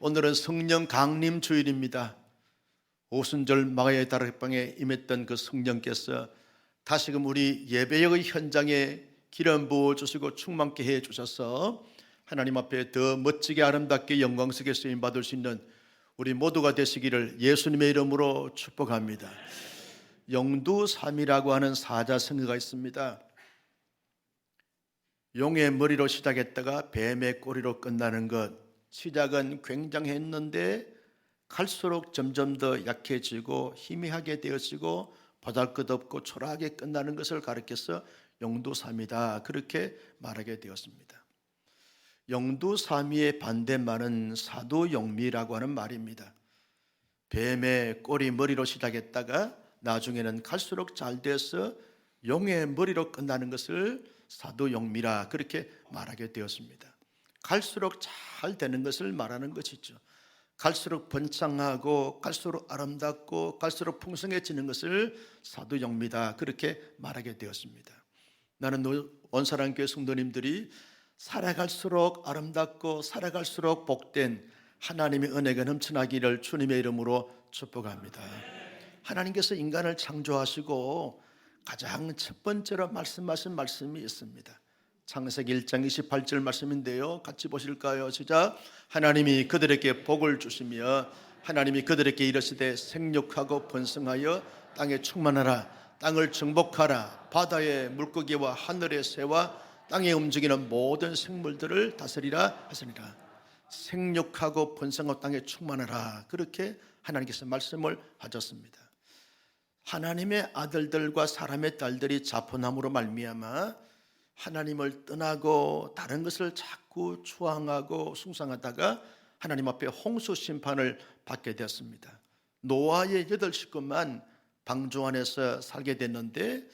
오늘은 성령 강림 주일입니다. 오순절 마가의 다락방에 임했던 그 성령께서 다시금 우리 예배의 현장에 기름 부어주시고 충만케 해주셔서 하나님 앞에 더 멋지게 아름답게 영광스럽게 쓰임받을 수 있는 우리 모두가 되시기를 예수님의 이름으로 축복합니다. 영두삼이라고 하는 사자성어가 있습니다. 용의 머리로 시작했다가 뱀의 꼬리로 끝나는 것, 시작은 굉장했는데 갈수록 점점 더 약해지고 희미하게 되어지고 보잘것없고 초라하게 끝나는 것을 가리켜서 영두삼이다, 그렇게 말하게 되었습니다. 영두삼이의 반대말은 사두용미라고 하는 말입니다. 뱀의 꼬리 머리로 시작했다가 나중에는 갈수록 잘 돼서 용의 머리로 끝나는 것을 사두용미라, 그렇게 말하게 되었습니다. 갈수록 잘 되는 것을 말하는 것이죠. 갈수록 번창하고 갈수록 아름답고 갈수록 풍성해지는 것을 사두용미다, 그렇게 말하게 되었습니다. 나는 온사랑교회 성도님들이 살아갈수록 아름답고 살아갈수록 복된 하나님의 은혜가 넘쳐나기를 주님의 이름으로 축복합니다. 하나님께서 인간을 창조하시고 가장 첫 번째로 말씀하신 말씀이 있습니다. 창세기 1장 28절 말씀인데요, 같이 보실까요? 시작. 하나님이 그들에게 복을 주시며 하나님이 그들에게 이르시되 생육하고 번성하여 땅에 충만하라, 땅을 정복하라, 바다의 물고기와 하늘의 새와 땅에 움직이는 모든 생물들을 다스리라 하시니라. 생육하고 번성하고 땅에 충만하라, 그렇게 하나님께서 말씀을 하셨습니다. 하나님의 아들들과 사람의 딸들이 자포남으로 말미암아 하나님을 떠나고 다른 것을 자꾸 추앙하고 숭상하다가 하나님 앞에 홍수 심판을 받게 되었습니다. 노아의 8식구만 방주 안에서 살게 됐는데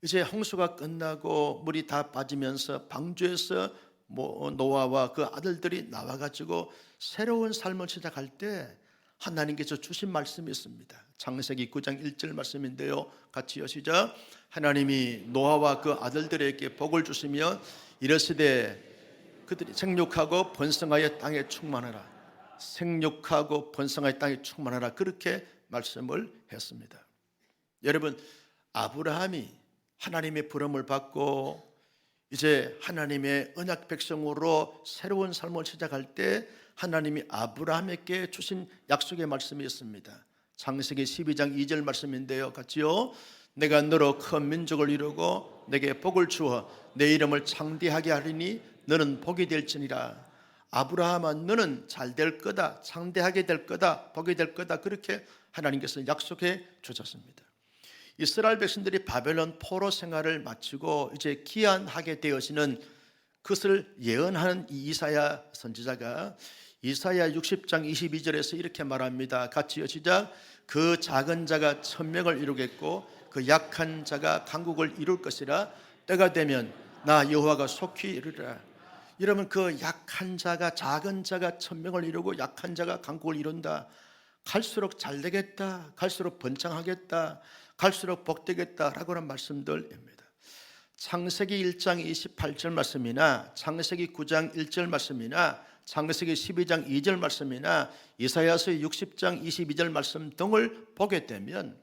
이제 홍수가 끝나고 물이 다 빠지면서 방주에서 노아와 그 아들들이 나와가지고 새로운 삶을 시작할 때 하나님께서 주신 말씀이 있습니다. 창세기 9장 1절 말씀인데요, 같이요, 시작. 하나님이 노아와 그 아들들에게 복을 주시며 이르시되 그들이 생육하고 번성하여 땅에 충만하라, 생육하고 번성하여 땅에 충만하라, 그렇게 말씀을 했습니다. 여러분, 아브라함이 하나님의 부름을 받고 이제 하나님의 언약 백성으로 새로운 삶을 시작할 때 하나님이 아브라함에게 주신 약속의 말씀이 있습니다. 창세기 12장 2절 말씀인데요, 같이요. 내가 너로 큰 민족을 이루고 내게 복을 주어 내 이름을 창대하게 하리니 너는 복이 될지니라. 아브라함아, 너는 잘 될 거다, 창대하게 될 거다, 복이 될 거다, 그렇게 하나님께서 약속해 주셨습니다. 이스라엘 백성들이 바벨론 포로 생활을 마치고 이제 귀환하게 되어지는 그것을 예언하는 이사야 선지자가 이사야 60장 22절에서 이렇게 말합니다. 같이요, 시작. 그 작은 자가 천명을 이루겠고 그 약한 자가 강국을 이룰 것이라. 때가 되면 나 여호와가 속히 이루리라. 여러분, 그 약한 자가, 작은 자가 천명을 이루고 약한 자가 강국을 이룬다. 갈수록 잘 되겠다, 갈수록 번창하겠다, 갈수록 복되겠다라고 하는 말씀들입니다. 창세기 1장 28절 말씀이나 창세기 9장 1절 말씀이나 창세기 12장 2절 말씀이나 이사야서 60장 22절 말씀 등을 보게 되면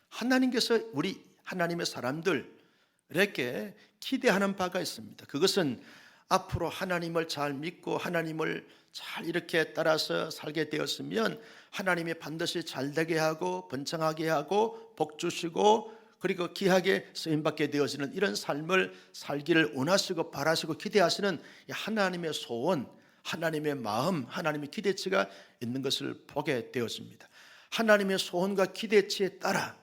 하나님께서 우리 하나님의 사람들에게 기대하는 바가 있습니다. 그것은 앞으로 하나님을 잘 믿고 하나님을 잘 이렇게 따라서 살게 되었으면 하나님이 반드시 잘 되게 하고 번창하게 하고 복 주시고 그리고 귀하게 쓰임받게 되어지는 이런 삶을 살기를 원하시고 바라시고 기대하시는 하나님의 소원, 하나님의 마음, 하나님의 기대치가 있는 것을 보게 되었습니다. 하나님의 소원과 기대치에 따라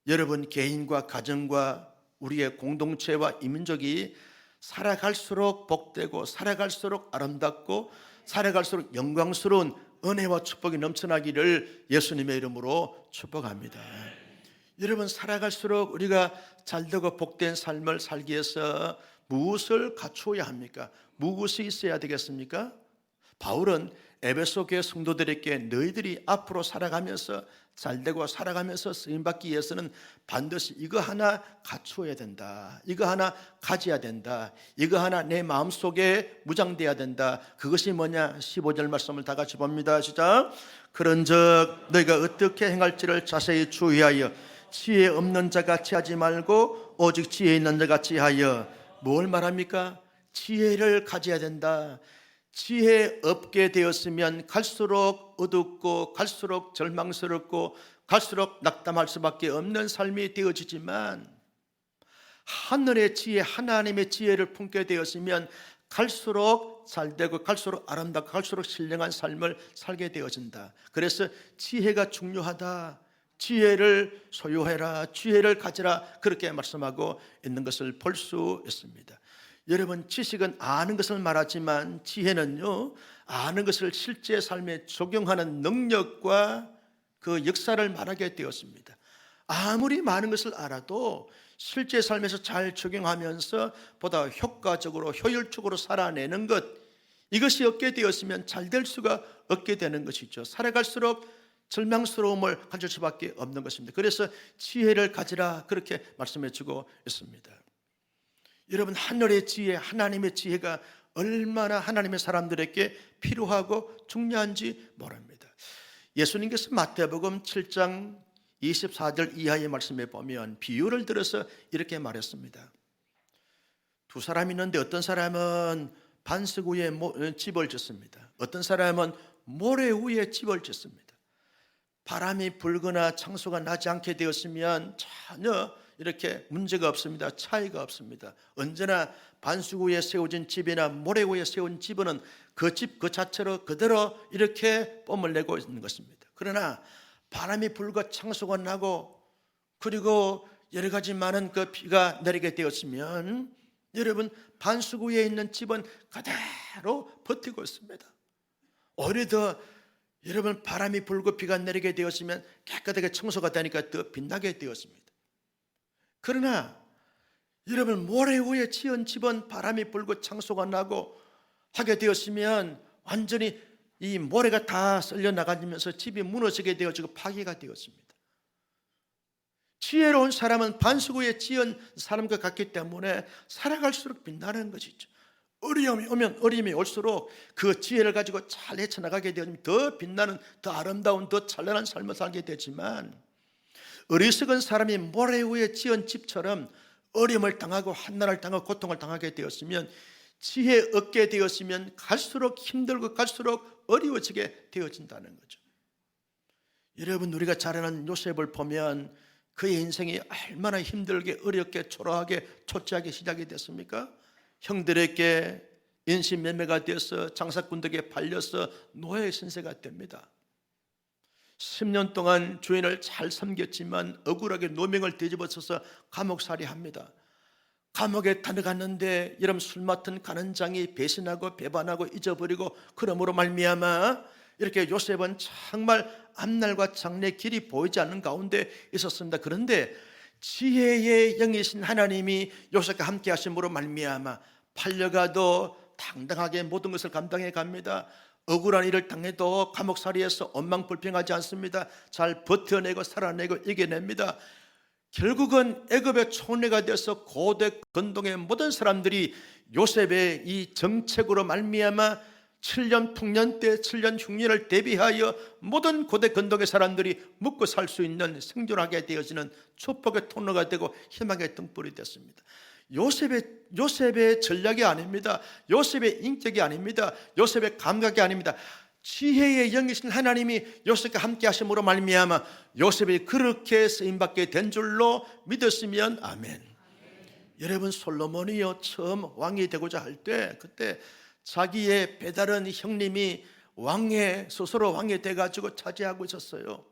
여러분 개인과 가정과 우리의 공동체와 이민족이 살아갈수록 복되고 살아갈수록 아름답고 살아갈수록 영광스러운 은혜와 축복이 넘쳐나기를 예수님의 이름으로 축복합니다. 여러분, 살아갈수록 우리가 잘되고 복된 삶을 살기 위해서 무엇을 갖추어야 합니까? 무엇이 있어야 되겠습니까? 바울은 에베소 교회 성도들에게 너희들이 앞으로 살아가면서 잘되고 살아가면서 쓰임받기 위해서는 반드시 이거 하나 갖추어야 된다, 이거 하나 가져야 된다, 이거 하나 내 마음속에 무장돼야 된다. 그것이 뭐냐? 15절 말씀을 다 같이 봅니다. 시작. 그런즉 너희가 어떻게 행할지를 자세히 주의하여 지혜 없는 자 같이 하지 말고 오직 지혜 있는 자 같이 하여. 뭘 말합니까? 지혜를 가져야 된다. 지혜 없게 되었으면 갈수록 어둡고 갈수록 절망스럽고 갈수록 낙담할 수밖에 없는 삶이 되어지지만, 하늘의 지혜, 하나님의 지혜를 품게 되었으면 갈수록 잘되고 갈수록 아름답고 갈수록 신령한 삶을 살게 되어진다. 그래서 지혜가 중요하다. 지혜를 소유해라, 지혜를 가져라, 그렇게 말씀하고 있는 것을 볼 수 있습니다. 여러분, 지식은 아는 것을 말하지만 지혜는요, 아는 것을 실제 삶에 적용하는 능력과 그 역사를 말하게 되었습니다. 아무리 많은 것을 알아도 실제 삶에서 잘 적용하면서 보다 효과적으로 효율적으로 살아내는 것, 이것이 없게 되었으면 잘 될 수가 없게 되는 것이죠. 살아갈수록 절망스러움을 가질 수밖에 없는 것입니다. 그래서 지혜를 가지라, 그렇게 말씀해 주고 있습니다. 여러분, 하늘의 지혜, 하나님의 지혜가 얼마나 하나님의 사람들에게 필요하고 중요한지 모릅니다. 예수님께서 마태복음 7장 24절 이하의 말씀에 보면 비유를 들어서 이렇게 말했습니다. 두 사람이 있는데 어떤 사람은 반석 위에 집을 짓습니다. 어떤 사람은 모래 위에 집을 짓습니다. 바람이 불거나 창수가 나지 않게 되었으면 전혀 이렇게 문제가 없습니다. 차이가 없습니다. 언제나 반석 위에 세워진 집이나 모래 위에 세운 집은 그 집 그 자체로 그대로 이렇게 뽐을 내고 있는 것입니다. 그러나 바람이 불고 창수가 나고 그리고 여러 가지 많은 그 비가 내리게 되었으면, 여러분, 반석 위에 있는 집은 그대로 버티고 있습니다. 오히려 더 여러분, 바람이 불고 비가 내리게 되었으면 깨끗하게 청소가 되니까 더 빛나게 되었습니다. 그러나 여러분, 모래 위에 지은 집은 바람이 불고 창소가 나고 하게 되었으면 완전히 이 모래가 다 썰려 나가면서 집이 무너지게 되어지고 파괴가 되었습니다. 지혜로운 사람은 반석 위에 지은 사람과 같기 때문에 살아갈수록 빛나는 것이죠. 어려움이 오면 어려움이 올수록 그 지혜를 가지고 잘 헤쳐나가게 되면 더 빛나는, 더 아름다운, 더 찬란한 삶을 살게 되지만, 어리석은 사람이 모래 위에 지은 집처럼 어려움을 당하고 한난을 당하고 고통을 당하게 되었으면, 지혜 얻게 되었으면 갈수록 힘들고 갈수록 어려워지게 되어진다는 거죠. 여러분, 우리가 잘 아는 요셉을 보면 그의 인생이 얼마나 힘들게 어렵게 초라하게 초췌하게 시작이 됐습니까? 형들에게 인신매매가 되어서 장사꾼들에게 팔려서 노예 신세가 됩니다. 10년 동안 주인을 잘 섬겼지만 억울하게 노명을 뒤집어서서 감옥살이 합니다. 감옥에 다녀갔는데 여러분, 술 맡은 간원장이 배신하고 배반하고 잊어버리고, 그러므로 말미암아 이렇게 요셉은 정말 앞날과 장래 길이 보이지 않는 가운데 있었습니다. 그런데 지혜의 영이신 하나님이 요셉과 함께 하심으로 말미암아 팔려가도 당당하게 모든 것을 감당해 갑니다. 억울한 일을 당해도 감옥살이에서 원망불평하지 않습니다. 잘 버텨내고 살아내고 이겨냅니다. 결국은 애굽의 총리가 되어서 고대 건동의 모든 사람들이 요셉의 이 정책으로 말미암아 7년 풍년 때 7년 흉년을 대비하여 모든 고대 건동의 사람들이 먹고 살 수 있는 생존하게 되어지는 축복의 통로가 되고 희망의 등불이 됐습니다. 요셉의 전략이 아닙니다. 요셉의 인격이 아닙니다. 요셉의 감각이 아닙니다. 지혜의 영이신 하나님이 요셉과 함께 하심으로 말미암아 요셉이 그렇게 쓰임받게 된 줄로 믿었으면 아멘. 여러분, 솔로몬이요 처음 왕이 되고자 할 때 그때 자기의 배다른 형님이 스스로 왕이 돼가지고 차지하고 있었어요.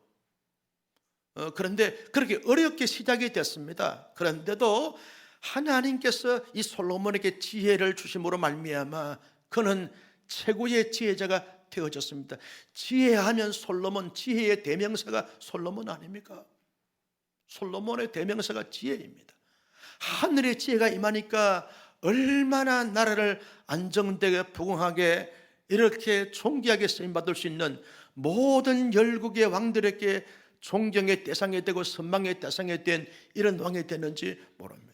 그런데 그렇게 어렵게 시작이 됐습니다. 그런데도 하나님께서 이 솔로몬에게 지혜를 주심으로 말미암아 그는 최고의 지혜자가 되어졌습니다. 지혜하면 솔로몬, 지혜의 대명사가 솔로몬 아닙니까? 솔로몬의 대명사가 지혜입니다. 하늘의 지혜가 임하니까 얼마나 나라를 안정되게 부강하게 이렇게 존귀하게 쓰임받을 수 있는 모든 열국의 왕들에게 존경의 대상이 되고 선망의 대상이 된 이런 왕이 됐는지 모릅니다.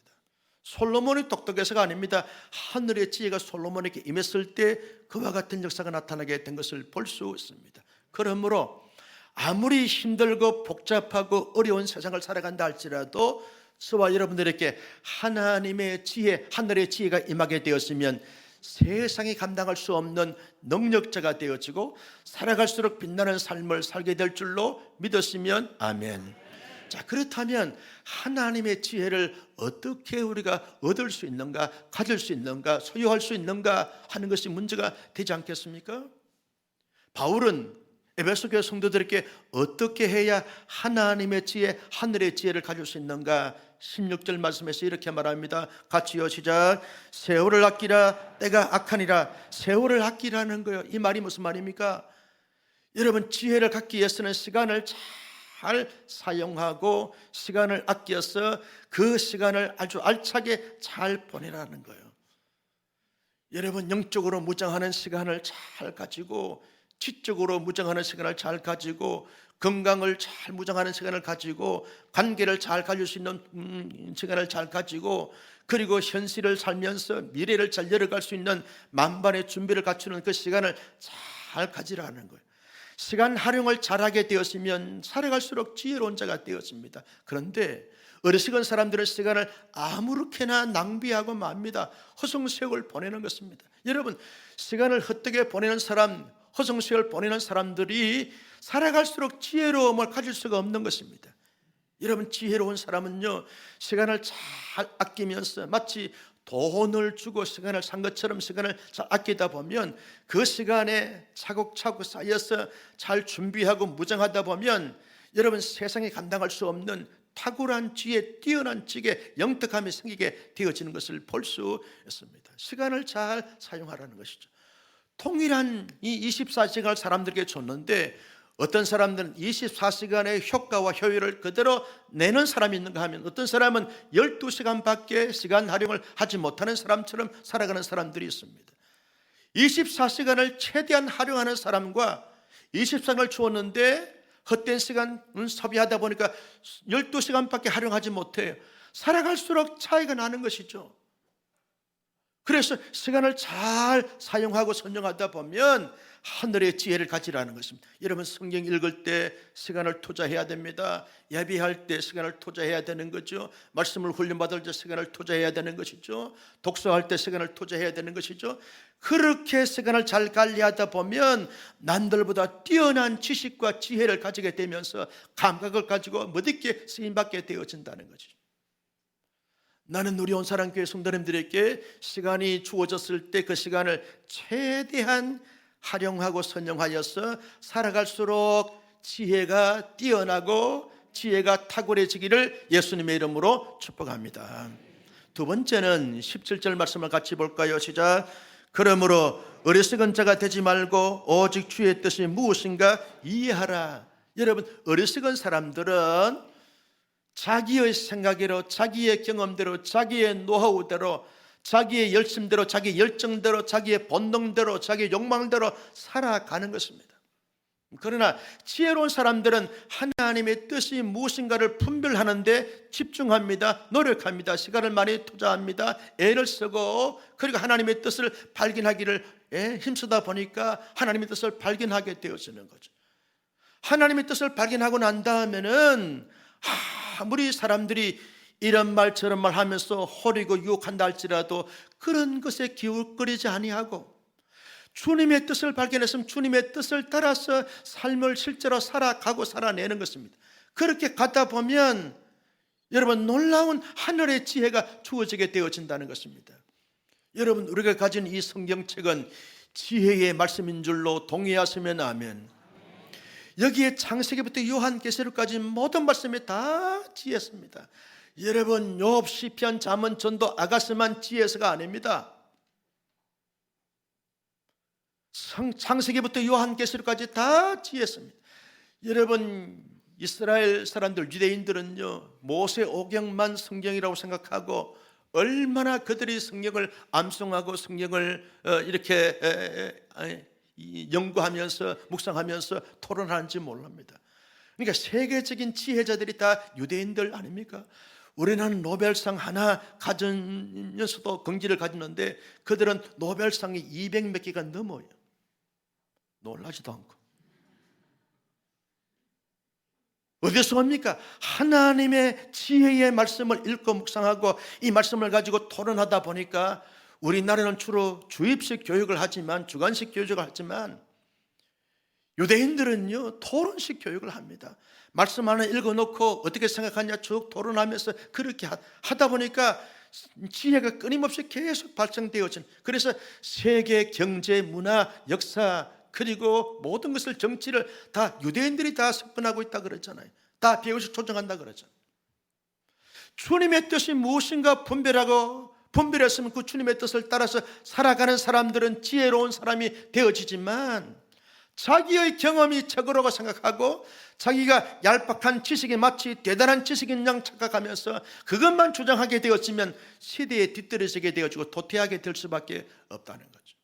솔로몬이 똑똑해서가 아닙니다. 하늘의 지혜가 솔로몬에게 임했을 때 그와 같은 역사가 나타나게 된 것을 볼 수 있습니다. 그러므로 아무리 힘들고 복잡하고 어려운 세상을 살아간다 할지라도 저와 여러분들에게 하나님의 지혜, 하늘의 지혜가 임하게 되었으면 세상이 감당할 수 없는 능력자가 되어지고 살아갈수록 빛나는 삶을 살게 될 줄로 믿었으면 아멘. 자, 그렇다면 하나님의 지혜를 어떻게 우리가 얻을 수 있는가, 가질 수 있는가, 소유할 수 있는가 하는 것이 문제가 되지 않겠습니까? 바울은 에베소 교회 성도들에게 어떻게 해야 하나님의 지혜, 하늘의 지혜를 가질 수 있는가 16절 말씀에서 이렇게 말합니다. 같이요, 시작. 세월을 아끼라, 때가 악하니라. 세월을 아끼라는 거예요. 이 말이 무슨 말입니까? 여러분, 지혜를 갖기 위해서는 시간을 잘 사용하고 시간을 아껴서 그 시간을 아주 알차게 잘 보내라는 거예요. 여러분, 영적으로 무장하는 시간을 잘 가지고, 지적으로 무장하는 시간을 잘 가지고, 건강을 잘 무장하는 시간을 가지고, 관계를 잘 가질 수 있는 시간을 잘 가지고, 그리고 현실을 살면서 미래를 잘 열어갈 수 있는 만반의 준비를 갖추는 그 시간을 잘 가지라는 거예요. 시간 활용을 잘하게 되었으면 살아갈수록 지혜로운 자가 되었습니다. 그런데 어리석은 사람들은 시간을 아무렇게나 낭비하고 맙니다. 허송세월 보내는 것입니다. 여러분, 시간을 헛되게 보내는 사람, 허송세월 보내는 사람들이 살아갈수록 지혜로움을 가질 수가 없는 것입니다. 여러분, 지혜로운 사람은요, 시간을 잘 아끼면서 마치 돈을 주고 시간을 산 것처럼 시간을 잘 아끼다 보면 그 시간에 차곡차곡 쌓여서 잘 준비하고 무장하다 보면 여러분, 세상에 감당할 수 없는 탁월한 지혜, 뛰어난 지혜, 영특함이 생기게 되어지는 것을 볼 수 있습니다. 시간을 잘 사용하라는 것이죠. 통일한 이 24시간을 사람들에게 줬는데 어떤 사람들은 24시간의 효과와 효율을 그대로 내는 사람이 있는가 하면 어떤 사람은 12시간밖에 시간 활용을 하지 못하는 사람처럼 살아가는 사람들이 있습니다. 24시간을 최대한 활용하는 사람과 24시간을 주었는데 헛된 시간은 소비하다 보니까 12시간밖에 활용하지 못해요. 살아갈수록 차이가 나는 것이죠. 그래서 시간을 잘 사용하고 선정하다 보면 하늘의 지혜를 가지라는 것입니다. 여러분, 성경 읽을 때 시간을 투자해야 됩니다. 예배할 때 시간을 투자해야 되는 거죠. 말씀을 훈련받을 때 시간을 투자해야 되는 것이죠. 독서할 때 시간을 투자해야 되는 것이죠. 그렇게 시간을 잘 관리하다 보면 남들보다 뛰어난 지식과 지혜를 가지게 되면서 감각을 가지고 멋있게 쓰임받게 되어진다는 거죠. 나는 우리 온사랑교회 성도님들에게 시간이 주어졌을 때 그 시간을 최대한 활용하고 선용하여서 살아갈수록 지혜가 뛰어나고 지혜가 탁월해지기를 예수님의 이름으로 축복합니다. 두 번째는 17절 말씀을 같이 볼까요? 시작. 그러므로 어리석은 자가 되지 말고 오직 주의 뜻이 무엇인가 이해하라. 여러분, 어리석은 사람들은 자기의 생각대로, 자기의 경험대로, 자기의 노하우대로, 자기의 열심대로, 자기의 열정대로, 자기의 본능대로, 자기의 욕망대로 살아가는 것입니다. 그러나 지혜로운 사람들은 하나님의 뜻이 무엇인가를 분별하는데 집중합니다. 노력합니다. 시간을 많이 투자합니다. 애를 쓰고, 그리고 하나님의 뜻을 발견하기를 힘쓰다 보니까 하나님의 뜻을 발견하게 되어지는 거죠. 하나님의 뜻을 발견하고 난 다음에는 아무리 사람들이 이런 말 저런 말 하면서 호리고 유혹한다 할지라도 그런 것에 기울거리지 아니하고 주님의 뜻을 발견했으면 주님의 뜻을 따라서 삶을 실제로 살아가고 살아내는 것입니다. 그렇게 가다 보면 여러분, 놀라운 하늘의 지혜가 주어지게 되어진다는 것입니다. 여러분, 우리가 가진 이 성경책은 지혜의 말씀인 줄로 동의하시면 아멘. 여기에 창세기부터 요한계시록까지 모든 말씀이 다 지혜입니다. 여러분, 욥, 시편, 잠언, 전도, 아가스만 지혜서가 아닙니다. 창세기부터 요한계시록까지 다 지혜입니다. 여러분, 이스라엘 사람들, 유대인들은요, 모세 오경만 성경이라고 생각하고 얼마나 그들이 성경을 암송하고 성경을 이렇게 연구하면서 묵상하면서 토론하는지 모릅니다. 그러니까 세계적인 지혜자들이 다 유대인들 아닙니까? 우리는 노벨상 하나 가지면서도 긍지를 가지는데 그들은 노벨상이 200 몇 개가 넘어요. 놀라지도 않고. 어디서 옵니까? 하나님의 지혜의 말씀을 읽고 묵상하고 이 말씀을 가지고 토론하다 보니까 우리나라는 주로 주입식 교육을 하지만, 주관식 교육을 하지만 유대인들은요 토론식 교육을 합니다. 말씀 하나 읽어놓고 어떻게 생각하냐 쭉 토론하면서 그렇게 하다 보니까 지혜가 끊임없이 계속 발전되어진, 그래서 세계 경제, 문화, 역사 그리고 모든 것을, 정치를 다 유대인들이 다 접근하고 있다 그러잖아요. 다 배우시 조정한다 그러잖아요. 주님의 뜻이 무엇인가 분별했으면 그 주님의 뜻을 따라서 살아가는 사람들은 지혜로운 사람이 되어지지만, 자기의 경험이 최고라고 생각하고 자기가 얄팍한 지식이 마치 대단한 지식인 양 착각하면서 그것만 주장하게 되었으면 시대에 뒤떨어지게 되어지고 도태하게 될 수밖에 없다는 거죠.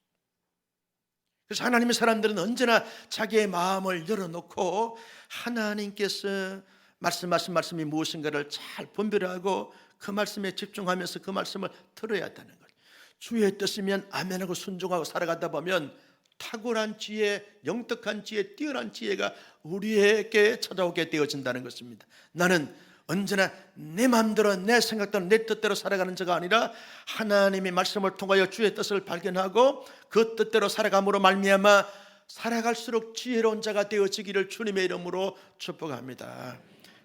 그래서 하나님의 사람들은 언제나 자기의 마음을 열어놓고 하나님께서 말씀하신 말씀이 무엇인가를 잘 분별하고 그 말씀에 집중하면서 그 말씀을 들어야 한다는 거죠. 주의 뜻이면 아멘하고 순종하고 살아가다 보면 탁월한 지혜, 영특한 지혜, 뛰어난 지혜가 우리에게 찾아오게 되어진다는 것입니다. 나는 언제나 내 마음대로, 내 생각대로, 내 뜻대로 살아가는 자가 아니라 하나님의 말씀을 통하여 주의 뜻을 발견하고 그 뜻대로 살아감으로 말미암아 살아갈수록 지혜로운 자가 되어지기를 주님의 이름으로 축복합니다.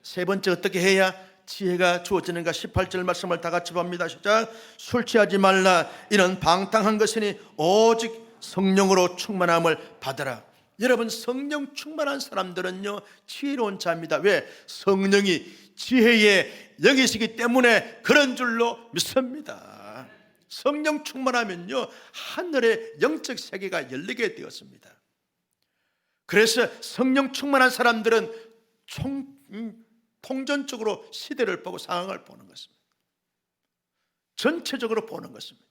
세 번째, 어떻게 해야 지혜가 주어지는가? 18절 말씀을 다 같이 봅니다. 시작. 술 취하지 말라. 이는 방탕한 것이니 오직 성령으로 충만함을 받으라. 여러분, 성령 충만한 사람들은요 지혜로운 자입니다. 왜? 성령이 지혜의 영이시기 때문에 그런 줄로 믿습니다. 성령 충만하면요 하늘의 영적 세계가 열리게 되었습니다. 그래서 성령 충만한 사람들은 통전적으로 시대를 보고 상황을 보는 것입니다. 전체적으로 보는 것입니다.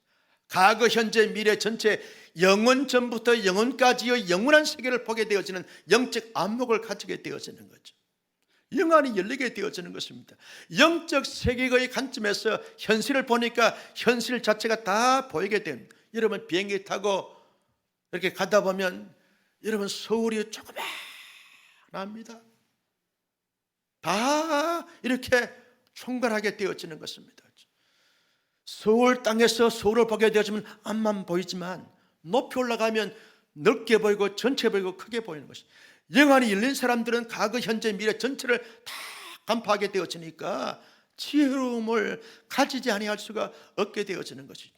과거, 현재, 미래 전체, 영원 전부터 영원까지의 영원한 세계를 보게 되어지는 영적 안목을 가지게 되어지는 거죠. 영안이 열리게 되어지는 것입니다. 영적 세계의 관점에서 현실을 보니까 현실 자체가 다 보이게 됩니다. 여러분, 비행기 타고 이렇게 가다 보면 여러분, 서울이 조그만합니다. 다 이렇게 총괄하게 되어지는 것입니다. 서울 땅에서 서울을 보게 되어지면 앞만 보이지만 높이 올라가면 넓게 보이고 전체 보이고 크게 보이는 것입니다. 영안이 열린 사람들은 과거, 현재, 미래 전체를 다 간파하게 되어지니까 지혜로움을 가지지 아니할 수가 없게 되어지는 것이죠.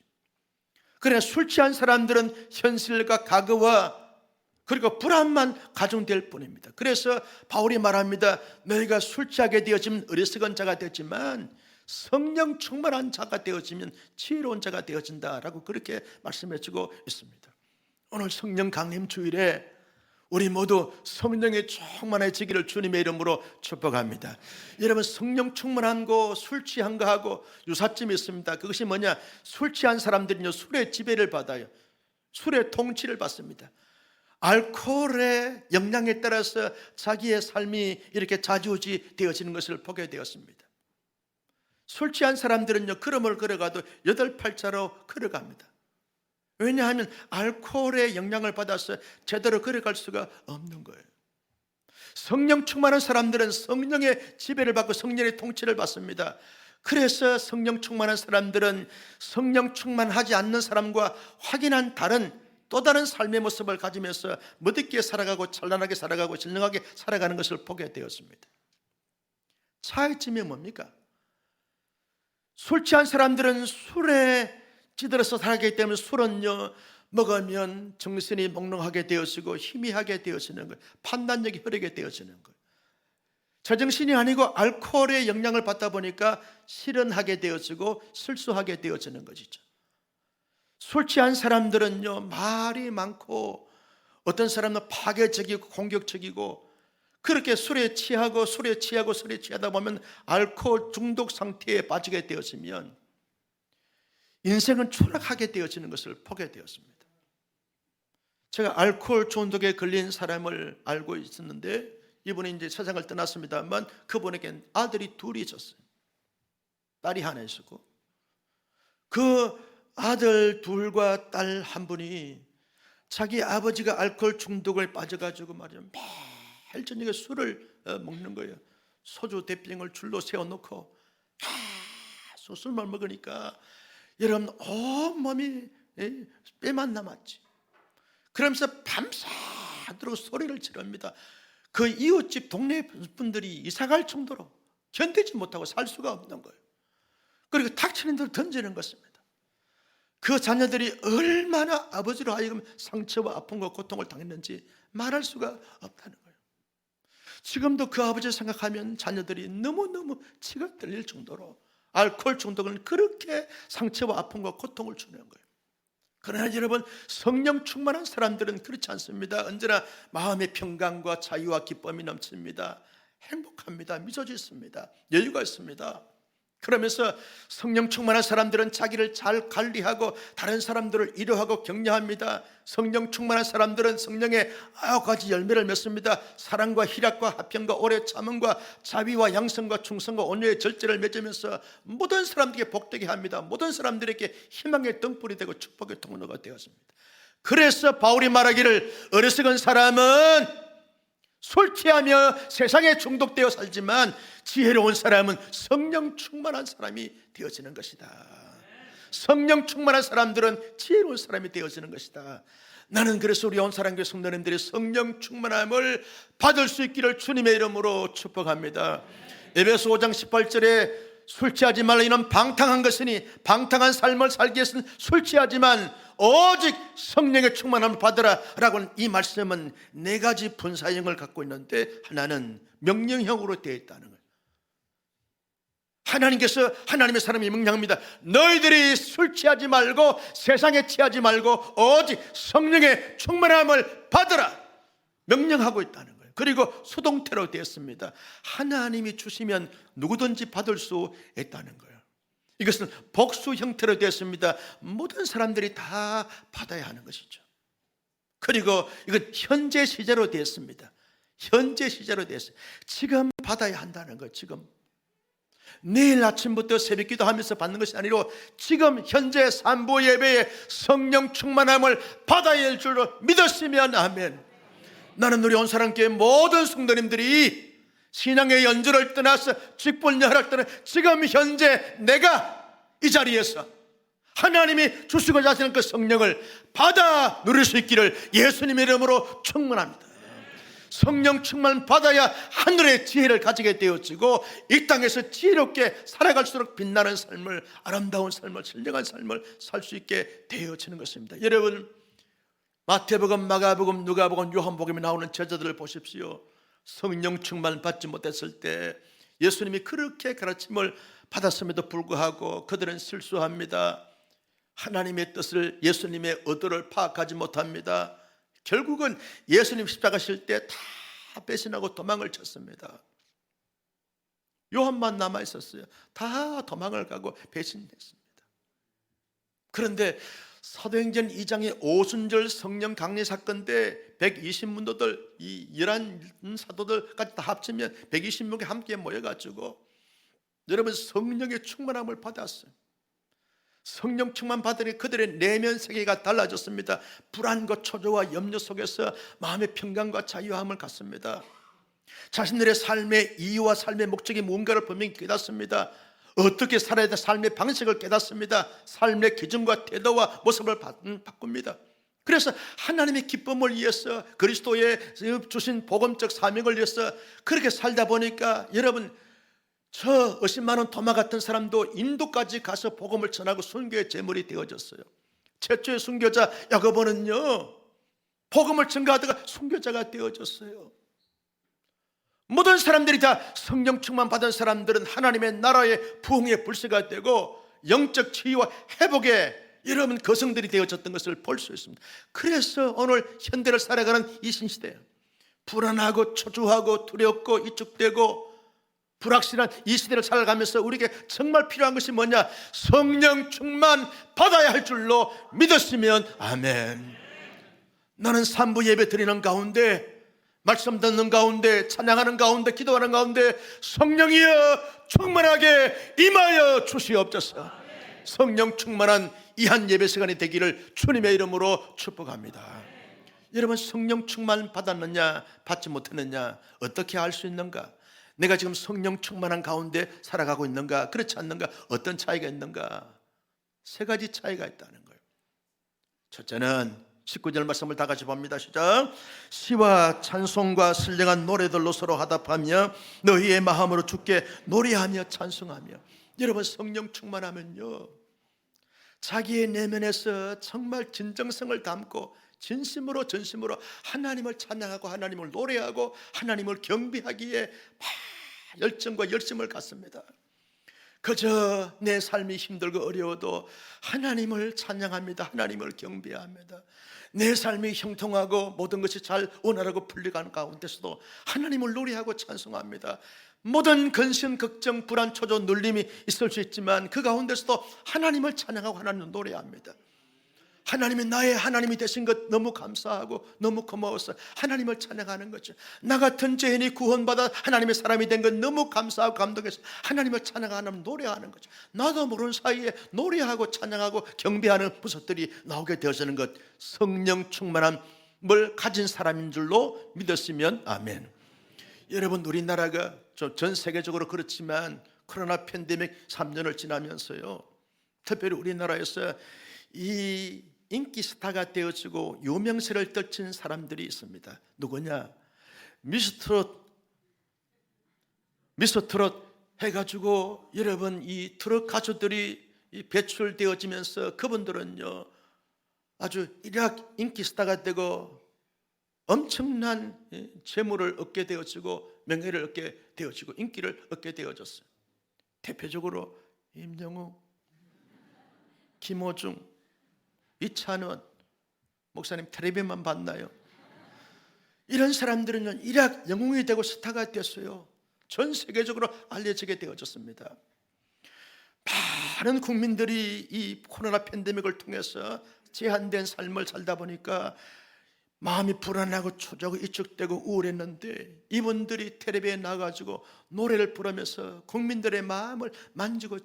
그러나 술 취한 사람들은 현실과 과거와 그리고 불안만 가중될 뿐입니다. 그래서 바울이 말합니다. 너희가 술 취하게 되어지면 어리석은 자가 되지만 성령 충만한 자가 되어지면 지혜로운 자가 되어진다라고 그렇게 말씀해 주고 있습니다. 오늘 성령 강림 주일에 우리 모두 성령의 충만해지기를 주님의 이름으로 축복합니다. 여러분, 성령 충만한 거 술 취한 거하고 유사점이 있습니다. 그것이 뭐냐? 술 취한 사람들은요 술의 지배를 받아요. 술의 통치를 받습니다. 알코올의 영향에 따라서 자기의 삶이 이렇게 좌지우지 되어지는 것을 보게 되었습니다. 술 취한 사람들은요 걸음을 걸어가도 8팔자로 걸어갑니다. 왜냐하면 알코올의 영향을 받아서 제대로 걸어갈 수가 없는 거예요. 성령 충만한 사람들은 성령의 지배를 받고 성령의 통치를 받습니다. 그래서 성령 충만한 사람들은 성령 충만하지 않는 사람과 확연한 또 다른 삶의 모습을 가지면서 멋있게 살아가고 찬란하게 살아가고 신령하게 살아가는 것을 보게 되었습니다. 차이점이 뭡니까? 술 취한 사람들은 술에 찌들어서 살기 때문에 술은요 먹으면 정신이 몽롱하게 되어지고 희미하게 되어지는 거예요. 판단력이 흐르게 되어지는 거예요. 제정신이 아니고 알코올의 영향을 받다 보니까 실현하게 되어지고 실수하게 되어지는 것이죠. 술 취한 사람들은요 말이 많고 어떤 사람은 파괴적이고 공격적이고 그렇게 술에 취하다 보면 알코올 중독 상태에 빠지게 되었으면 인생은 추락하게 되어지는 것을 보게 되었습니다. 제가 알코올 중독에 걸린 사람을 알고 있었는데 이분이 이제 세상을 떠났습니다만 그분에겐 아들이 둘이 있었어요. 딸이 하나 있었고, 그 아들 둘과 딸 한 분이 자기 아버지가 알코올 중독을 빠져가지고 말이야 매일 저녁에 술을 먹는 거예요. 소주 대병을 줄로 세워놓고 술만 먹으니까 여러분 온몸이 뼈만 남았지. 그러면서 밤새도록 소리를 지릅니다. 그 이웃집 동네 분들이 이사갈 정도로 견디지 못하고 살 수가 없는 거예요. 그리고 닥치는 대로 던지는 것입니다. 그 자녀들이 얼마나 아버지로 하여금 상처와 아픔과 고통을 당했는지 말할 수가 없다는 거예요. 지금도 그 아버지를 생각하면 자녀들이 너무너무 치가 떨릴 정도로 알코올 중독은 그렇게 상처와 아픔과 고통을 주는 거예요. 그러나 여러분, 성령 충만한 사람들은 그렇지 않습니다. 언제나 마음의 평강과 자유와 기쁨이 넘칩니다. 행복합니다. 미소 짓습니다. 여유가 있습니다. 그러면서 성령 충만한 사람들은 자기를 잘 관리하고 다른 사람들을 위로하고 격려합니다. 성령 충만한 사람들은 성령의 9가지 열매를 맺습니다. 사랑과 희락과 화평과 오래 참음과 자비와 양성과 충성과 온유의 절제를 맺으면서 모든 사람들에게 복되게 합니다. 모든 사람들에게 희망의 등불이 되고 축복의 통로가 되었습니다. 그래서 바울이 말하기를 어리석은 사람은 술 취하며 세상에 중독되어 살지만 지혜로운 사람은 성령 충만한 사람이 되어지는 것이다. 성령 충만한 사람들은 지혜로운 사람이 되어지는 것이다. 나는 그래서 우리 온사랑교회 성도님들이 성령 충만함을 받을 수 있기를 주님의 이름으로 축복합니다. 에베소 5장 18절에 술 취하지 말라 이는 방탕한 것이니 방탕한 삶을 살기 위해서는 술 취하지만 오직 성령의 충만함을 받으라 라고 이 말씀은 4가지 분사형을 갖고 있는데 하나는 명령형으로 되어 있다는 거예요. 하나님께서 하나님의 사람이 명령합니다. 너희들이 술 취하지 말고 세상에 취하지 말고 오직 성령의 충만함을 받으라 명령하고 있다는 거예요. 그리고 수동태로 되었습니다. 하나님이 주시면 누구든지 받을 수 있다는 거예요. 이것은 복수 형태로 되었습니다. 모든 사람들이 다 받아야 하는 것이죠. 그리고 이건 현재 시제로 되었습니다. 현재 시제로 되었어요. 지금 받아야 한다는 거예요. 지금 내일 아침부터 새벽 기도하면서 받는 것이 아니라 지금 현재 산부 예배에 성령 충만함을 받아야 할 줄로 믿었으면 아멘. 나는 우리 온사랑교회 모든 성도님들이 신앙의 연주를 떠나서 직분을 허락되는 지금 현재 내가 이 자리에서 하나님이 주시고자 하시는 그 성령을 받아 누릴 수 있기를 예수님의 이름으로 축원합니다. 성령 충만 받아야 하늘의 지혜를 가지게 되어지고 이 땅에서 지혜롭게 살아갈수록 빛나는 삶을, 아름다운 삶을, 신령한 삶을 살 수 있게 되어지는 것입니다. 여러분, 마태복음, 마가복음, 누가복음, 요한복음에 나오는 제자들을 보십시오. 성령 충만 받지 못했을 때 예수님이 그렇게 가르침을 받았음에도 불구하고 그들은 실수합니다. 하나님의 뜻을, 예수님의 의도를 파악하지 못합니다. 결국은 예수님 십자가 실 때 다 배신하고 도망을 쳤습니다. 요한만 남아 있었어요. 다 도망을 가고 배신했습니다. 그런데 사도행전 2장의 오순절 성령 강림 사건 때 120문도들, 이 11사도들까지 다 합치면 120명이 함께 모여가지고 여러분 성령의 충만함을 받았어요. 성령 충만 받으니 그들의 내면 세계가 달라졌습니다. 불안과 초조와 염려 속에서 마음의 평강과 자유함을 갖습니다. 자신들의 삶의 이유와 삶의 목적이 뭔가를 분명히 깨닫습니다. 어떻게 살아야 될 삶의 방식을 깨닫습니다. 삶의 기준과 태도와 모습을 바꿉니다. 그래서 하나님의 기쁨을 위해서 그리스도의 주신 복음적 사명을 위해서 그렇게 살다 보니까 여러분, 저 50만 원 도마 같은 사람도 인도까지 가서 복음을 전하고 순교의 제물이 되어졌어요. 최초의 순교자 야고보는요, 복음을 전가하다가 순교자가 되어졌어요. 모든 사람들이 다 성령 충만 받은 사람들은 하나님의 나라의 부흥의 불씨가 되고 영적 치유와 회복의 여러분 거성들이 되어졌던 것을 볼 수 있습니다. 그래서 오늘 현대를 살아가는 이 신시대에 불안하고 초조하고 두렵고 위축되고 불확실한 이 시대를 살아가면서 우리에게 정말 필요한 것이 뭐냐? 성령 충만 받아야 할 줄로 믿었으면 아멘. 나는 삼부 예배 드리는 가운데, 말씀 듣는 가운데, 찬양하는 가운데, 기도하는 가운데 성령이여 충만하게 임하여 주시옵소서. 성령 충만한 이 한 예배 시간이 되기를 주님의 이름으로 축복합니다. 여러분, 성령 충만 받았느냐 받지 못했느냐 어떻게 알 수 있는가? 내가 지금 성령 충만한 가운데 살아가고 있는가 그렇지 않는가? 어떤 차이가 있는가? 세 가지 차이가 있다는 거예요. 첫째는 19절 말씀을 다 같이 봅니다. 시작. 시와 찬송과 신령한 노래들로 서로 화답하며 너희의 마음으로 주께 노래하며 찬송하며. 여러분, 성령 충만하면요, 자기의 내면에서 정말 진정성을 담고 진심으로 하나님을 찬양하고 하나님을 노래하고 하나님을 경배하기에 열정과 열심을 갖습니다. 그저 내 삶이 힘들고 어려워도 하나님을 찬양합니다. 하나님을 경배합니다. 내 삶이 형통하고 모든 것이 잘 원활하고 풀려가는 가운데서도 하나님을 노래하고 찬송합니다. 모든 근심, 걱정, 불안, 초조, 눌림이 있을 수 있지만 그 가운데서도 하나님을 찬양하고 하나님을 노래합니다. 하나님이 나의 하나님이 되신 것 너무 감사하고 너무 고마워서 하나님을 찬양하는 거죠. 나 같은 죄인이 구원받아 하나님의 사람이 된 것 너무 감사하고 감동해서 하나님을 찬양하는, 노래하는 거죠. 나도 모르는 사이에 노래하고 찬양하고 경배하는 모습들이 나오게 되어지는 것, 성령 충만함을 가진 사람인 줄로 믿었으면 아멘. 여러분, 우리나라가 전 세계적으로 그렇지만 코로나 팬데믹 3년을 지나면서요, 특별히 우리나라에서 이 인기 스타가 되어지고 유명세를 떨친 사람들이 있습니다. 누구냐? 미스트롯 해가지고 여러분, 이 트롯 가수들이 배출되어지면서 그분들은요 아주 일약 인기 스타가 되고 엄청난 재물을 얻게 되어지고 명예를 얻게 되어지고 인기를 얻게 되어졌어요. 대표적으로 임영웅, 김호중, 이찬원 목사님 텔레비만 봤나요? 이런 사람들은 일약 영웅이 되고 스타가 됐어요. 전 세계적으로 알려지게 되어졌습니다. 많은 국민들이 이 코로나 팬데믹을 통해서 제한된 삶을 살다 보니까 마음이 불안하고 초조하고 위축되고 우울했는데 이분들이 텔레비에 나가지고 노래를 부르면서 국민들의 마음을 만지고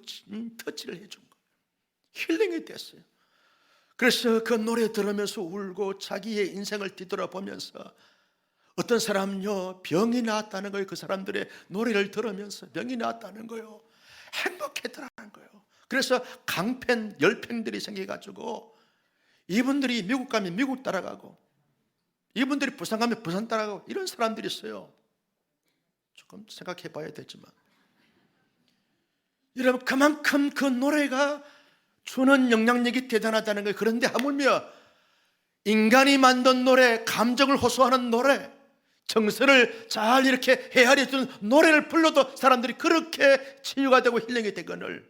터치를 해준 거예요. 힐링이 됐어요. 그래서 그 노래 들으면서 울고 자기의 인생을 뒤돌아보면서 어떤 사람은요 병이 나았다는 거예요. 그 사람들의 노래를 들으면서 병이 나았다는 거예요. 행복했더라는 거예요. 그래서 강팬, 열팬들이 생겨가지고 이분들이 미국 가면 미국 따라가고 이분들이 부산 가면 부산 따라가고 이런 사람들이 있어요. 조금 생각해 봐야 되지만 여러분, 그만큼 그 노래가 주는 영향력이 대단하다는 거예요. 그런데 하물며 인간이 만든 노래, 감정을 호소하는 노래, 정서를 잘 이렇게 헤아려 주는 노래를 불러도 사람들이 그렇게 치유가 되고 힐링이 되거늘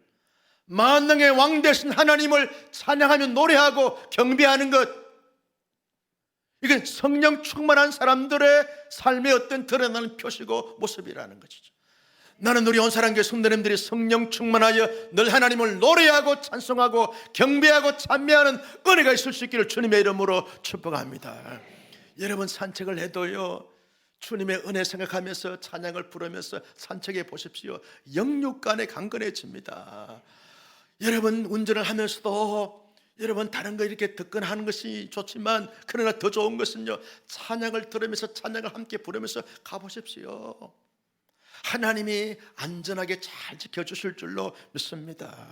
만능의 왕 되신 하나님을 찬양하며 노래하고 경배하는 것, 이건 성령 충만한 사람들의 삶의 어떤 드러나는 표시고 모습이라는 것이죠. 나는 우리 온사랑교회 성도님들이 성령 충만하여 늘 하나님을 노래하고 찬송하고 경배하고 찬미하는 은혜가 있을 수 있기를 주님의 이름으로 축복합니다. 여러분, 산책을 해도요 주님의 은혜 생각하면서 찬양을 부르면서 산책해 보십시오. 영육간에 강건해집니다. 여러분, 운전을 하면서도 여러분 다른 거 이렇게 듣거나 것이 좋지만 그러나 더 좋은 것은요 찬양을 들으면서 찬양을 함께 부르면서 가보십시오. 하나님이 안전하게 잘 지켜주실 줄로 믿습니다.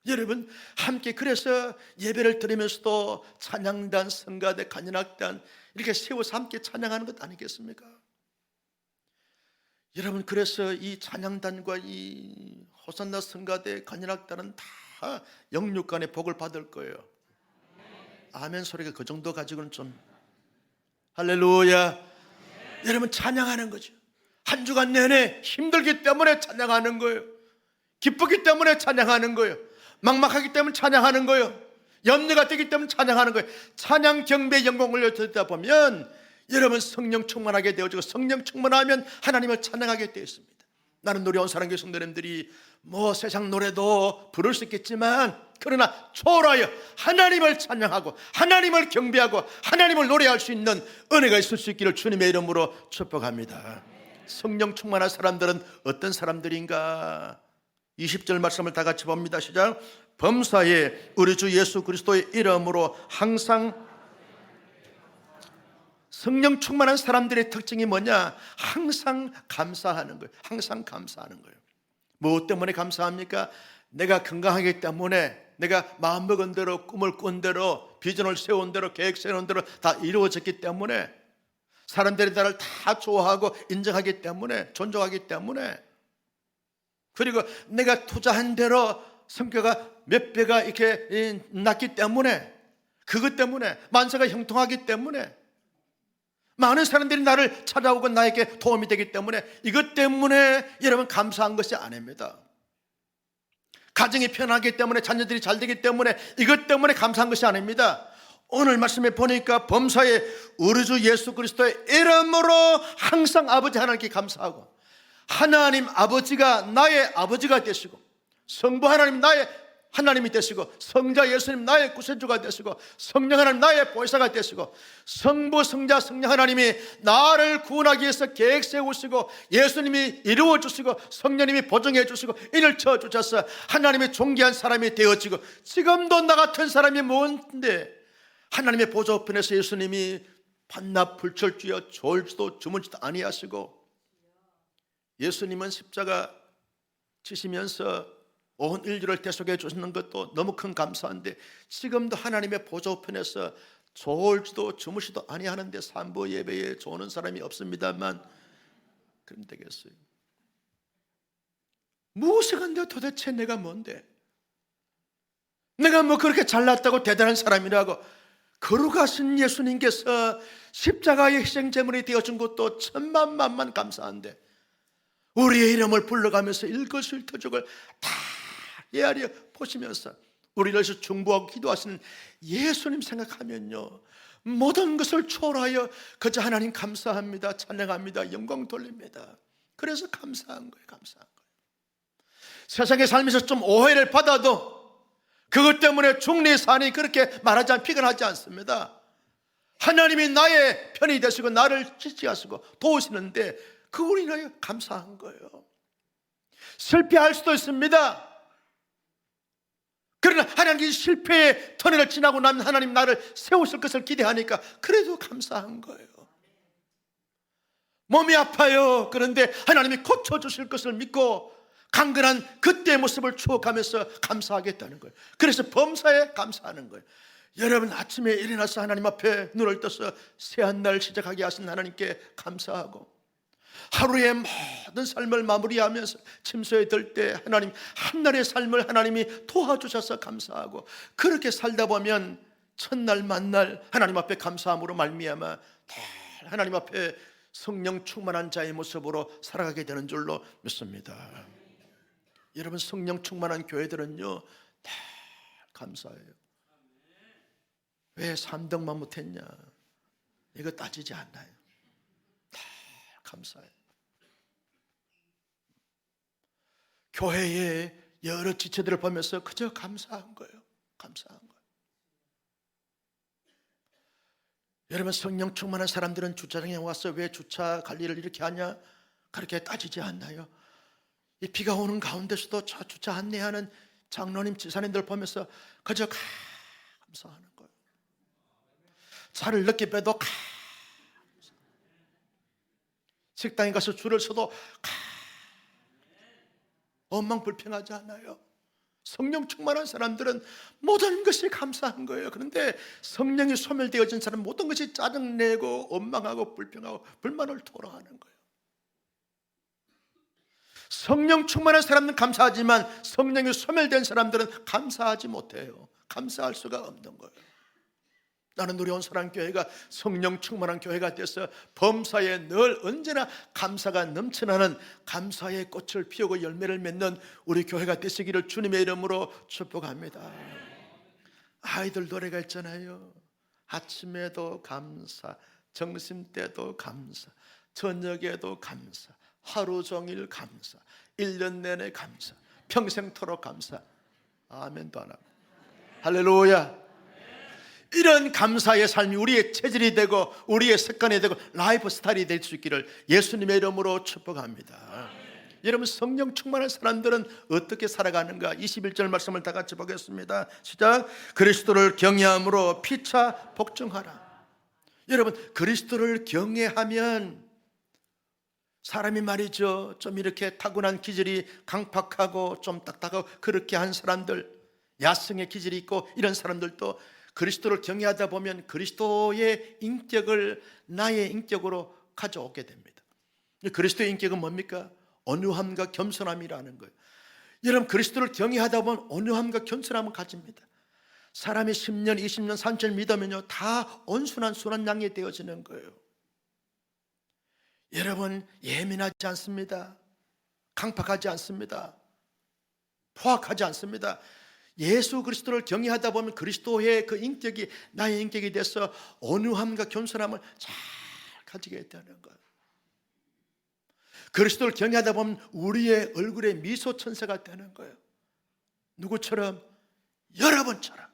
여러분, 함께 그래서 예배를 드리면서도 찬양단, 성가대, 간연악단 이렇게 세워서 함께 찬양하는 것 아니겠습니까? 여러분, 그래서 이 찬양단과 이 호산나 성가대, 간연악단은 다 영육간의 복을 받을 거예요. 아멘 소리가 그 정도 가지고는 좀 할렐루야. 여러분, 찬양하는 거죠. 한 주간 내내 힘들기 때문에 찬양하는 거예요. 기쁘기 때문에 찬양하는 거예요. 막막하기 때문에 찬양하는 거예요. 염려가 되기 때문에 찬양하는 거예요. 찬양, 경배, 영광 올려드리다 보면 여러분 성령 충만하게 되어지고 성령 충만하면 하나님을 찬양하게 되어 있습니다. 나는 우리 온사랑교회 성도님들이 뭐 세상 노래도 부를 수 있겠지만 그러나 초월하여 하나님을 찬양하고 하나님을 경배하고 하나님을 노래할 수 있는 은혜가 있을 수 있기를 주님의 이름으로 축복합니다. 성령 충만한 사람들은 어떤 사람들인가? 20절 말씀을 다 같이 봅니다. 시작. 범사에 우리 주 예수 그리스도의 이름으로 항상. 성령 충만한 사람들의 특징이 뭐냐? 항상 감사하는 거예요. 항상 감사하는 거예요. 무엇 때문에 감사합니까? 내가 건강하기 때문에, 내가 마음먹은 대로, 꿈을 꾼 대로, 비전을 세운 대로, 계획 세운 대로 다 이루어졌기 때문에, 사람들이 나를 다 좋아하고 인정하기 때문에, 존중하기 때문에, 그리고 내가 투자한 대로 성과가 몇 배가 이렇게 났기 때문에, 그것 때문에, 만세가 형통하기 때문에, 많은 사람들이 나를 찾아오고 나에게 도움이 되기 때문에, 이것 때문에 여러분 감사한 것이 아닙니다. 가정이 편하기 때문에, 자녀들이 잘 되기 때문에, 이것 때문에 감사한 것이 아닙니다. 오늘 말씀에 보니까 범사에 우리 주 예수 그리스도의 이름으로 항상 아버지 하나님께 감사하고, 하나님 아버지가 나의 아버지가 되시고, 성부 하나님 나의 하나님이 되시고, 성자 예수님 나의 구세주가 되시고, 성령 하나님 나의 보혜사가 되시고, 성부 성자 성령 하나님이 나를 구원하기 위해서 계획 세우시고, 예수님이 이루어 주시고, 성령님이 보증해 주시고, 이를 쳐 주셔서 하나님의 존귀한 사람이 되어지고, 지금도 나 같은 사람이 뭔데 하나님의 보좌 우편에서 예수님이 반납 불철주여 졸지도 주무지도 아니하시고, 예수님은 십자가 지시면서 온 인류를 대속해 주시는 것도 너무 큰 감사한데, 지금도 하나님의 보좌 우편에서 졸지도 주무시도 아니하는데 산부 예배에 조는 사람이 없습니다만, 그럼 되겠어요? 무엇이 간데 도대체 내가 뭔데? 내가 뭐 그렇게 잘났다고 대단한 사람이라고? 거룩하신 예수님께서 십자가의 희생제물이 되어준 것도 천만만만 감사한데, 우리의 이름을 불러가면서 일거수일투족을 다 헤아려 보시면서 우리를 위해서 중보하고 기도하시는 예수님 생각하면요, 모든 것을 초월하여 그저 하나님 감사합니다, 찬양합니다, 영광 돌립니다. 그래서 감사한 거예요. 감사한 거예요. 세상에 살면서 좀 오해를 받아도 그것 때문에 중리 산이 그렇게 말하지 않고 피곤하지 않습니다. 하나님이 나의 편이 되시고 나를 지지하시고 도우시는데 그걸 인하여 감사한 거예요. 실패할 수도 있습니다. 그러나 하나님이 실패의 터널을 지나고 나면 하나님 나를 세우실 것을 기대하니까 그래도 감사한 거예요. 몸이 아파요. 그런데 하나님이 고쳐주실 것을 믿고 강건한 그때의 모습을 추억하면서 감사하겠다는 거예요. 그래서 범사에 감사하는 거예요. 여러분 아침에 일어나서 하나님 앞에 눈을 떠서 새한 날 시작하게 하신 하나님께 감사하고, 하루의 모든 삶을 마무리하면서 침소에 들 때 하나님 한날의 삶을 하나님이 도와주셔서 감사하고, 그렇게 살다 보면 첫날 만날 하나님 앞에 감사함으로 말미암아 하나님 앞에 성령 충만한 자의 모습으로 살아가게 되는 줄로 믿습니다. 여러분 성령 충만한 교회들은요 다 감사해요. 왜 3등만 못했냐 이거 따지지 않나요? 다 감사해요. 교회의 여러 지체들을 보면서 그저 감사한 거예요. 감사한 거예요. 여러분 성령 충만한 사람들은 주차장에 와서 왜 주차 관리를 이렇게 하냐 그렇게 따지지 않나요? 이 비가 오는 가운데서도 저 주차 안내하는 장로님 지사님들 보면서 그저 감사하는 거예요. 차를 늦게 빼도 식당에 가서 줄을 서도 원망불평하지 않아요. 성령 충만한 사람들은 모든 것이 감사한 거예요. 그런데 성령이 소멸되어진 사람은 모든 것이 짜증내고 원망하고 불평하고 불만을 토로하는 거예요. 성령 충만한 사람은 감사하지만 성령이 소멸된 사람들은 감사하지 못해요. 감사할 수가 없는 거예요. 나는 누리온 사랑교회가 성령 충만한 교회가 돼서 범사에 늘 언제나 감사가 넘쳐나는 감사의 꽃을 피우고 열매를 맺는 우리 교회가 되시기를 주님의 이름으로 축복합니다. 아이들 노래가 있잖아요. 아침에도 감사, 점심때도 감사, 저녁에도 감사, 하루 종일 감사, 1년 내내 감사, 평생토록 감사. 아멘도 안 하고 할렐루야. 이런 감사의 삶이 우리의 체질이 되고 우리의 습관이 되고 라이프 스타일이 될 수 있기를 예수님의 이름으로 축복합니다. 여러분, 성령 충만한 사람들은 어떻게 살아가는가? 21절 말씀을 다 같이 보겠습니다. 시작. 그리스도를 경외함으로 피차 복종하라. 여러분, 그리스도를 경외하면 사람이 말이죠, 좀 이렇게 타고난 기질이 강팍하고 좀 딱딱하고 그렇게 한 사람들, 야성의 기질이 있고 이런 사람들도 그리스도를 경외하다 보면 그리스도의 인격을 나의 인격으로 가져오게 됩니다. 그리스도의 인격은 뭡니까? 온유함과 겸손함이라는 거예요. 여러분, 그리스도를 경외하다 보면 온유함과 겸손함을 가집니다. 사람이 10년, 20년, 30년 믿으면요, 다 온순한 순한 양이 되어지는 거예요. 여러분, 예민하지 않습니다. 강팍하지 않습니다. 포악하지 않습니다. 예수 그리스도를 경외하다 보면 그리스도의 그 인격이 나의 인격이 돼서 온유함과 겸손함을 잘 가지게 되는 거예요. 그리스도를 경외하다 보면 우리의 얼굴에 미소 천사가 되는 거예요. 누구처럼? 여러분처럼.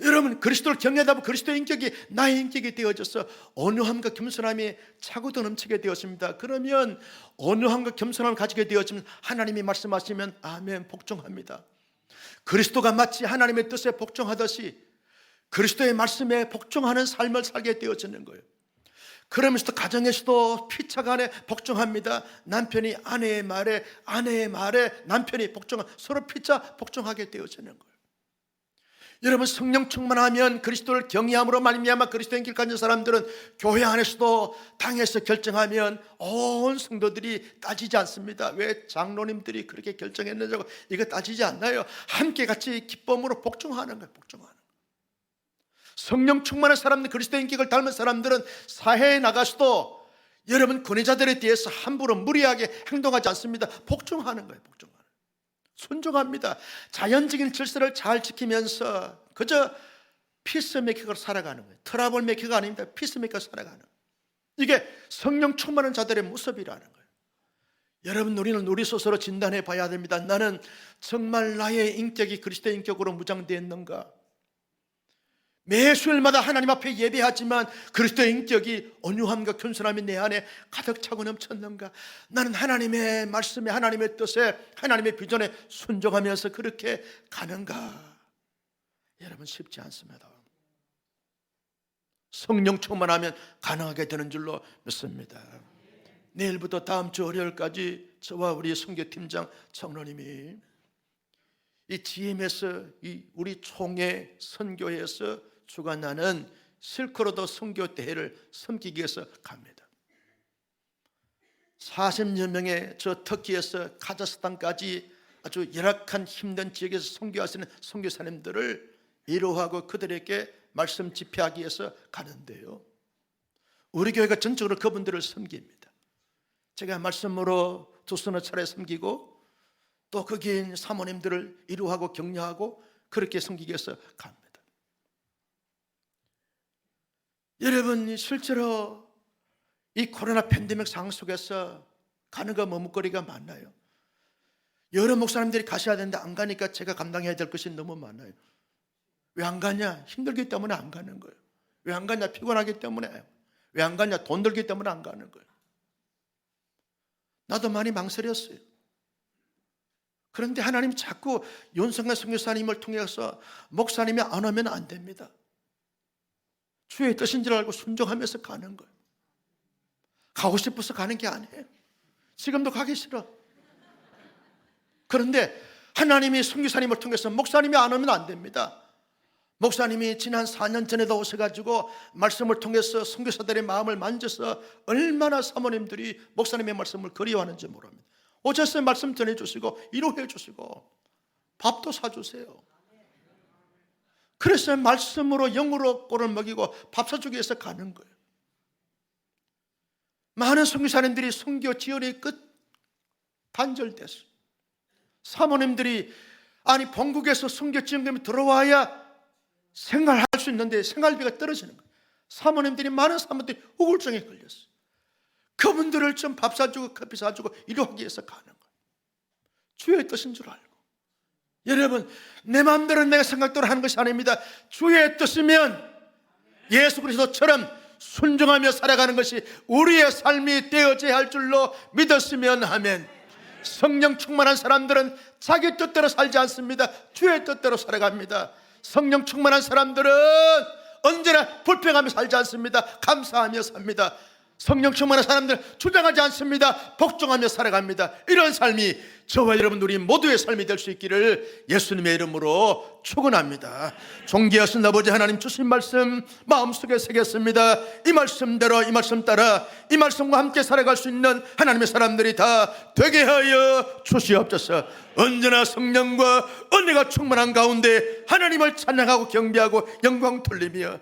여러분, 그리스도를 경외하다 보면 그리스도의 인격이 나의 인격이 되어져서 온유함과 겸손함이 차고도 넘치게 되었습니다. 그러면 온유함과 겸손함을 가지게 되어지면 하나님이 말씀하시면 아멘, 복종합니다. 그리스도가 마치 하나님의 뜻에 복종하듯이 그리스도의 말씀에 복종하는 삶을 살게 되어지는 거예요. 그러면서도 가정에서도 피차간에 복종합니다. 남편이 아내의 말에, 아내의 말에 남편이 복종하고 서로 피차 복종하게 되어지는 거예요. 여러분, 성령 충만하면 그리스도를 경외함으로 말미암아 그리스도의 길 가진 사람들은 교회 안에서도 당에서 결정하면 온 성도들이 따지지 않습니다. 왜 장로님들이 그렇게 결정했느냐고 이거 따지지 않나요? 함께 같이 기쁨으로 복종하는 거예요. 복종하는 거예요. 성령 충만한 사람들, 그리스도의 인격을 닮은 사람들은 사회에 나가서도 여러분 권위자들에 대해서 함부로 무리하게 행동하지 않습니다. 복종하는 거예요. 복종하는 거예요. 순종합니다. 자연적인 질서를 잘 지키면서 그저 피스메이커로 살아가는 거예요. 트러블 메이커가 아닙니다. 피스메이커로 살아가는 거예요. 이게 성령 충만한 자들의 모습이라는 거예요. 여러분, 우리는 우리 스스로 진단해 봐야 됩니다. 나는 정말 나의 인격이 그리스도의 인격으로 무장되어 있는가? 매 수요일마다 하나님 앞에 예배하지만 그리스도의 인격이 온유함과 겸손함이 내 안에 가득 차고 넘쳤는가? 나는 하나님의 말씀에, 하나님의 뜻에, 하나님의 비전에 순종하면서 그렇게 가는가? 여러분, 쉽지 않습니다. 성령 충만하면 가능하게 되는 줄로 믿습니다. 내일부터 다음 주 월요일까지 저와 우리 선교팀장 청로님이 이 GM에서 이 우리 총회 선교회에서 주관하는 실크로드 선교 대회를 섬기기 위해서 갑니다. 40여 명의 저 터키에서 카자흐스탄까지 아주 열악한 힘든 지역에서 선교하시는 선교사님들을 위로하고 그들에게 말씀 집회하기 위해서 가는데요, 우리 교회가 전적으로 그분들을 섬깁니다. 제가 말씀으로 두 서너 차례 섬기고 또 거기 사모님들을 위로하고 격려하고 그렇게 섬기기 위해서 갑니다. 여러분, 실제로 이 코로나 팬데믹 상황 속에서 가는 거 머뭇거리가 많아요. 여러 목사님들이 가셔야 되는데 안 가니까 제가 감당해야 될 것이 너무 많아요. 왜 안 가냐? 힘들기 때문에 안 가는 거예요. 왜 안 가냐? 피곤하기 때문에. 왜 안 가냐? 돈 들기 때문에 안 가는 거예요. 나도 많이 망설였어요. 그런데 하나님 자꾸 윤성관 선교사님을 통해서 목사님이 안 오면 안 됩니다. 주의 뜻인 줄 알고 순종하면서 가는 거예요. 가고 싶어서 가는 게 아니에요. 지금도 가기 싫어. 그런데 하나님이 선교사님을 통해서 목사님이 안 오면 안 됩니다. 목사님이 지난 4년 전에도 오셔가지고 말씀을 통해서 선교사들의 마음을 만져서 얼마나 사모님들이 목사님의 말씀을 그리워하는지 모릅니다. 오셔서 말씀 전해주시고 위로해 주시고 밥도 사주세요. 그래서 말씀으로 영으로 꼴을 먹이고 밥 사주기 위해서 가는 거예요. 많은 선교사님들이 선교 지원이 끝 단절됐어요. 사모님들이 아니 본국에서 선교 지원금이 들어와야 생활할 수 있는데 생활비가 떨어지는 거예요. 사모님들이, 많은 사모님들이 우울증에 걸렸어요. 그분들을 좀 밥 사주고 커피 사주고 위로하기 위해서 가는 거예요. 주의 뜻인 줄 알고 여러분, 내 마음대로 내가 생각대로 하는 것이 아닙니다. 주의 뜻이면 예수 그리스도처럼 순종하며 살아가는 것이 우리의 삶이 되어져야 할 줄로 믿었으면 하면, 성령 충만한 사람들은 자기 뜻대로 살지 않습니다. 주의 뜻대로 살아갑니다. 성령 충만한 사람들은 언제나 불평하며 살지 않습니다. 감사하며 삽니다. 성령 충만한 사람들은 주장하지 않습니다. 복종하며 살아갑니다. 이런 삶이 저와 여러분 우리 모두의 삶이 될 수 있기를 예수님의 이름으로 축원합니다. 존귀하신 아버지 하나님, 주신 말씀 마음속에 새겼습니다. 이 말씀대로, 이 말씀 따라, 이 말씀과 함께 살아갈 수 있는 하나님의 사람들이 다 되게 하여 주시옵소서. 언제나 성령과 은혜가 충만한 가운데 하나님을 찬양하고 경배하고 영광 돌리며